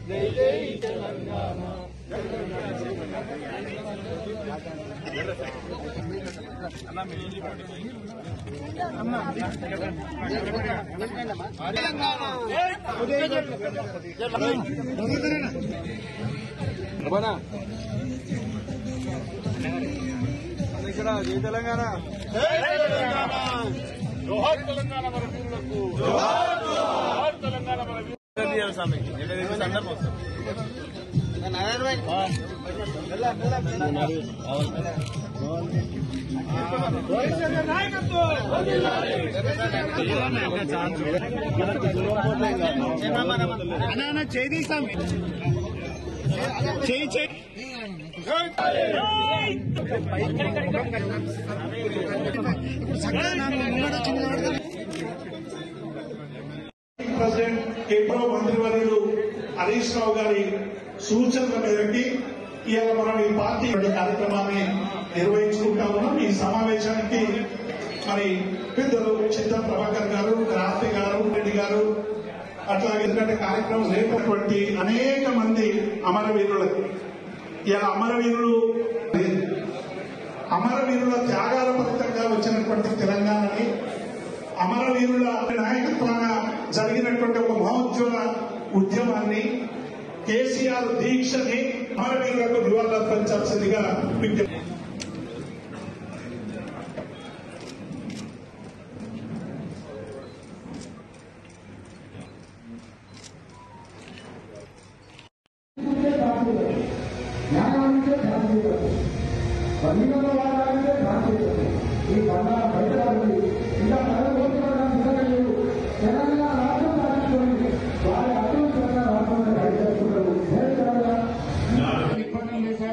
జై జై తెలంగాణ. ఇక్కడ జై తెలంగాణ. జోహార్ తెలంగాణ మన వీరులకు. జోహార్ తెలంగాణ మన వీరులకు. స్వామి సందర్భం వస్తాం. చేయి స్వామి చేయి చేయి. ప్రెసిడెంట్ కేంద్ర మంత్రివర్యులు హరీష్ రావు గారి సూచనల మేరకి ఇవాళ మనం ఈ పార్టీ కార్యక్రమాన్ని నిర్వహించుకుంటా ఉన్నాం. ఈ సమావేశానికి మరి పెద్దలు చింతా ప్రభాకర్ గారు, క్రాంతి గారు, రెడ్డి గారు, అట్లాగే ఎందుకంటే కార్యక్రమం లేనటువంటి అనేక మంది అమరవీరులకు ఇలా అమరవీరుల త్యాగాల ఫలితంగా వచ్చినటువంటి తెలంగాణని, అమరవీరుల నాయకత్వాన జరిగినటువంటి ఒక మహోజ్వల ఉద్యమాన్ని, కేసీఆర్ దీక్షని అమరవీరులకు నివాళులర్పించాల్సిందిగా విజ్ఞప్తి.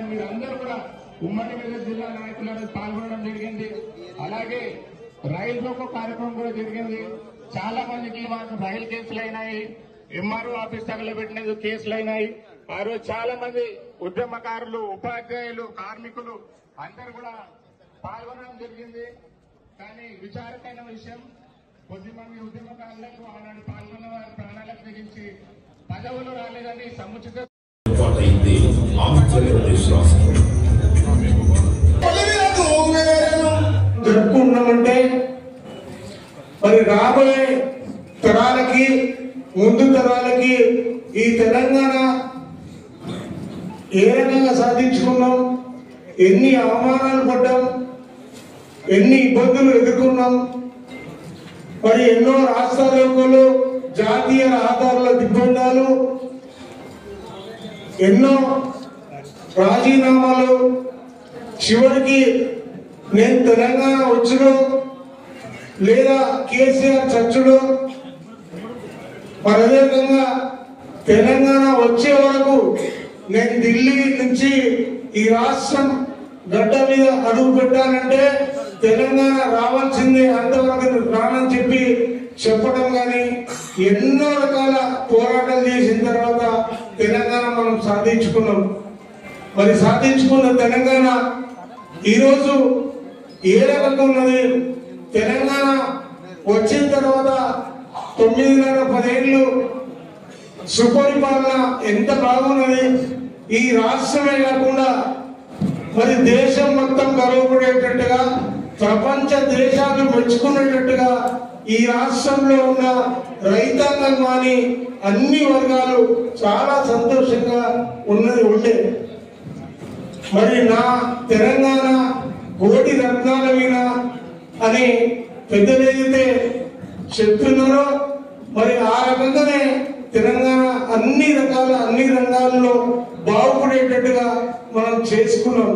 మీరందరూ కూడా ఉమ్మడి మెదక్ జిల్లా నాయకులను పాల్గొనడం జరిగింది. అలాగే రైలు రోకో కార్యక్రమం కూడా జరిగింది. చాలా మందికి మాకు రైలు కేసులు అయినాయి, ఎంఆర్ఓ ఆఫీస్ తగలబెట్టినందుకు కేసులు అయినాయి. ఆ రోజు చాలా మంది ఉద్యమకారులు, ఉపాధ్యాయులు, కార్మికులు అందరూ కూడా పాల్గొనడం జరిగింది. కానీ విచారకమైన విషయం, కొద్దిమంది ఉద్యమకారులకు ఆనాడు పాల్గొన్న వారి ప్రాణాలకు తెగించి పదవులు రాలేదని సముచిత జరుపుకుంటున్నామంటే మరి రాబోయే తరాలకి, ముందు తరాలకి ఈ తెలంగాణ ఏ రకంగా సాధించుకున్నాం, ఎన్ని అవమానాలు పడ్డాం, ఎన్ని ఇబ్బందులు ఎదుర్కొన్నాం, మరి ఎన్నో రాష్ట్రాలు, జాతీయ రహదారుల దిగ్బంధాలు, ఎన్నో రాజీనామాలు, చివరికి నేను తెలంగాణ వచ్చుడు లేదా కేసీఆర్ చచ్చుడు, మరి అదేవిధంగా తెలంగాణ వచ్చే వరకు నేను ఢిల్లీ నుంచి ఈ రాష్ట్రం గడ్డ మీద అడుగు పెట్టానంటే తెలంగాణ రావాల్సిందే, అంతవరకు రానని చెప్పడం కానీ ఎన్నో రకాల పోరాటాలు చేసిన తర్వాత తెలంగాణ మనం సాధించుకున్నాం. మరి సాధించుకున్న తెలంగాణ ఈరోజు ఏ రకంగా ఉన్నది? తెలంగాణ వచ్చిన తర్వాత 9.5 ఏళ్ళు సుపరిపాలన ఎంత బాగున్నది. ఈ రాష్ట్రమే కాకుండా మరి దేశం మొత్తం గర్వపడేటట్టుగా, ప్రపంచ దేశాలు మెచ్చుకునేటట్టుగా ఈ రాష్ట్రంలో ఉన్న రైతాంగం కానీ అన్ని వర్గాలు చాలా సంతోషంగా ఉండే. మరి నా తెలంగాణ కోటి రత్నాల మీద అని పెద్దలు ఏదైతే చెప్తున్నారో మరి ఆ రకంగానే తెలంగాణ అన్ని రంగాల్లో బాగుపడేటట్టుగా మనం చేసుకున్నాం.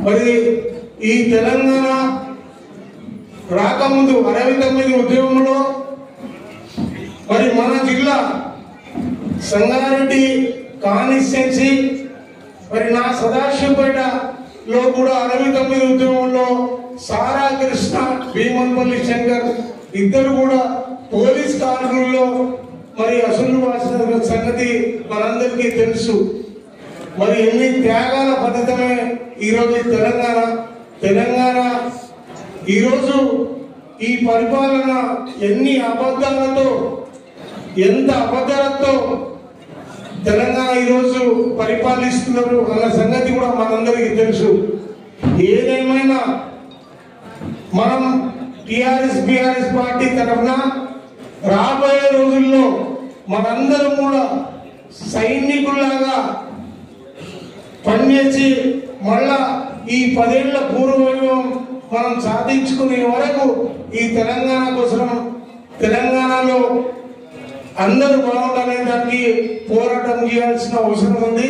మరి ఈ తెలంగాణ రాకముందు 69 ఉద్యమంలో మరి మన జిల్లా సంగారెడ్డి కాన్స్టిట్యుయెన్సీ, మరి నా సదాశివపేటలో కూడా 69 ఉద్యమంలో సారా కృష్ణ, భీమన్పల్లి శంకర్ ఇద్దరు కూడా పోలీస్ కానుకల్లో మరి అసలు వాసిన సంగతి మనందరికీ తెలుసు. మరి ఎన్ని త్యాగాల ఫలితమే ఈరోజు తెలంగాణ ఈరోజు ఈ పరిపాలన ఎన్ని అబద్ధాలతో, ఎంత అబద్ధాలతో తెలంగాణ ఈరోజు పరిపాలిస్తున్నారు అన్న సంగతి కూడా మనందరికీ తెలుసు. ఏదేమైనా మనం టిఆర్ఎస్ పార్టీ తరఫున రాబోయే రోజుల్లో మనందరం కూడా సైనికుల్లాగా పనిచేసి మళ్ళా ఈ 10 ఏళ్ల పూర్వవైభవం మనం సాధించుకునే వరకు ఈ తెలంగాణ కోసం తెలంగాణలో అందరూ బాగుండాలనే దానికి పోరాటం చేయాల్సిన అవసరం ఉంది.